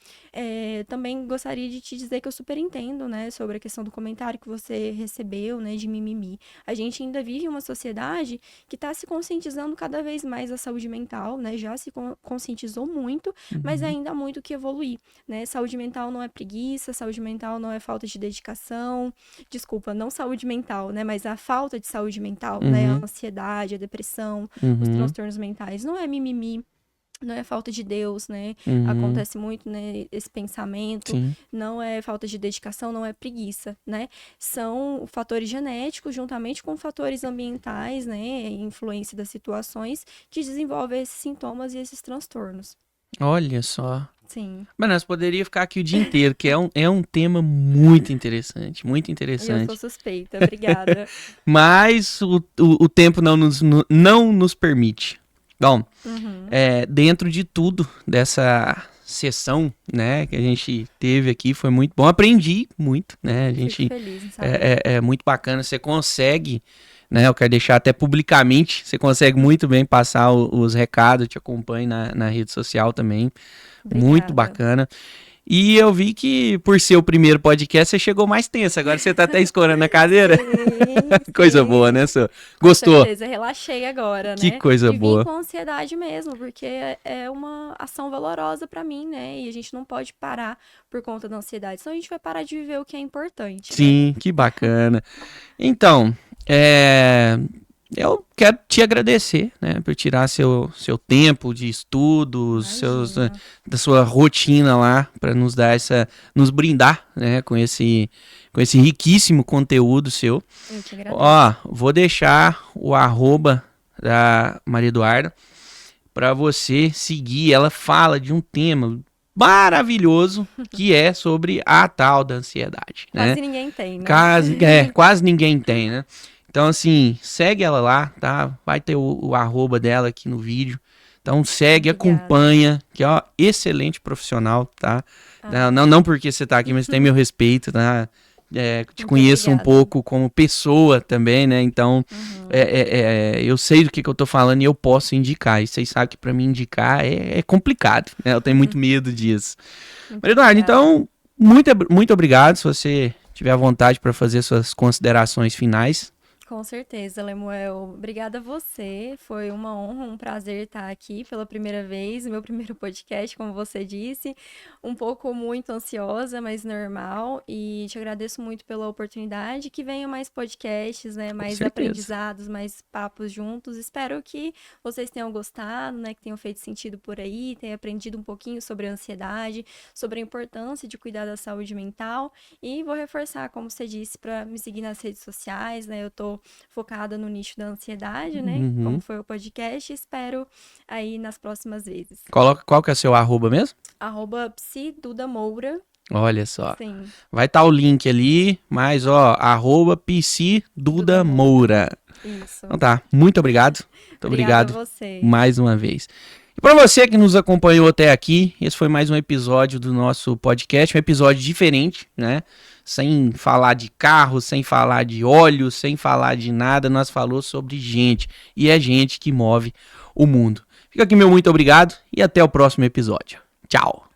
Também gostaria de te dizer que eu super entendo, né, sobre a questão do comentário que você recebeu, né, de mimimi. A gente ainda vive uma sociedade que está se conscientizando cada vez mais da saúde mental, né, já se conscientizou muito, mas ainda há muito que evoluir, né? Saúde mental não é preguiça, saúde mental não é falta de dedicação, desculpa, não saúde mental, né, mas a falta de saúde mental, né, a ansiedade, a depressão, os transtornos mentais, não é mimimi, não é falta de Deus, né? Acontece muito, né, esse pensamento. Sim. Não é falta de dedicação, não é preguiça, né? São fatores genéticos, juntamente com fatores ambientais, né? Influência das situações, que desenvolvem esses sintomas e esses transtornos. Olha só. Sim. Mas nós poderíamos ficar aqui o dia inteiro, que é um tema muito interessante, muito interessante. Eu sou suspeita, obrigada. Mas o tempo não nos permite. Bom, dentro de tudo dessa sessão, né, que a gente teve aqui, foi muito bom. Aprendi muito, né? A gente Fico feliz em saber. é muito bacana. Você consegue, né? Eu quero deixar até publicamente. Você consegue muito bem passar os recados. Eu te acompanho na rede social também. Obrigada. Muito bacana. E eu vi que, por ser o primeiro podcast, você chegou mais tenso. Agora você tá até escorando a cadeira. Sim, Coisa sim. boa, né, Sô? Gostou? Com certeza, relaxei agora, Que né? coisa E vim boa. com ansiedade mesmo, porque é uma ação valorosa pra mim, né? E a gente não pode parar por conta da ansiedade, senão a gente vai parar de viver o que é importante. Sim, que bacana. Então, eu quero te agradecer, né, por tirar seu tempo de estudos, Imagina. da sua rotina lá, para nos brindar, né, com esse riquíssimo conteúdo seu. Eu te agradeço. Ó, vou deixar o @ da Maria Eduarda para você seguir. Ela fala de um tema maravilhoso que é sobre a tal da ansiedade, né? Quase ninguém tem, né? Quase ninguém tem, né? Então, assim, segue ela lá, tá? Vai ter o @ dela aqui no vídeo. Então, segue, Obrigada. acompanha, que é ó, excelente profissional, tá? Não porque você tá aqui, mas tem meu respeito, tá? Te Muito conheço um obrigada. pouco como pessoa também, né? Então, eu sei do que eu tô falando e eu posso indicar. E vocês sabem que pra mim indicar é complicado, né? Eu tenho muito medo disso. Muito Mas, Eduardo, obrigada. então, muito obrigado. Se você tiver à vontade para fazer suas considerações finais. Com certeza, Lemuel. Obrigada a você. Foi uma honra, um prazer estar aqui pela primeira vez, meu primeiro podcast, como você disse. Um pouco muito ansiosa, mas normal. E te agradeço muito pela oportunidade. Que venham mais podcasts, né? Mais certeza. aprendizados, mais papos juntos. Espero que vocês tenham gostado, né? Que tenham feito sentido por aí, tenham aprendido um pouquinho sobre a ansiedade, sobre a importância de cuidar da saúde mental. E vou reforçar, como você disse, para me seguir nas redes sociais, né? Eu tô focada no nicho da ansiedade, né? Como foi o podcast. Espero aí nas próximas vezes. Qual que é o seu @, mesmo? @psidudamoura. Olha só. Sim. Vai estar o link ali, mas ó, @psidudamoura. Isso. Então tá, muito obrigado. Muito Obrigada obrigado a você. mais uma vez. E para você que nos acompanhou até aqui, esse foi mais um episódio do nosso podcast, um episódio diferente, né? Sem falar de carro, sem falar de óleo, sem falar de nada, nós falamos sobre gente. E é gente que move o mundo. Fica aqui meu muito obrigado e até o próximo episódio. Tchau!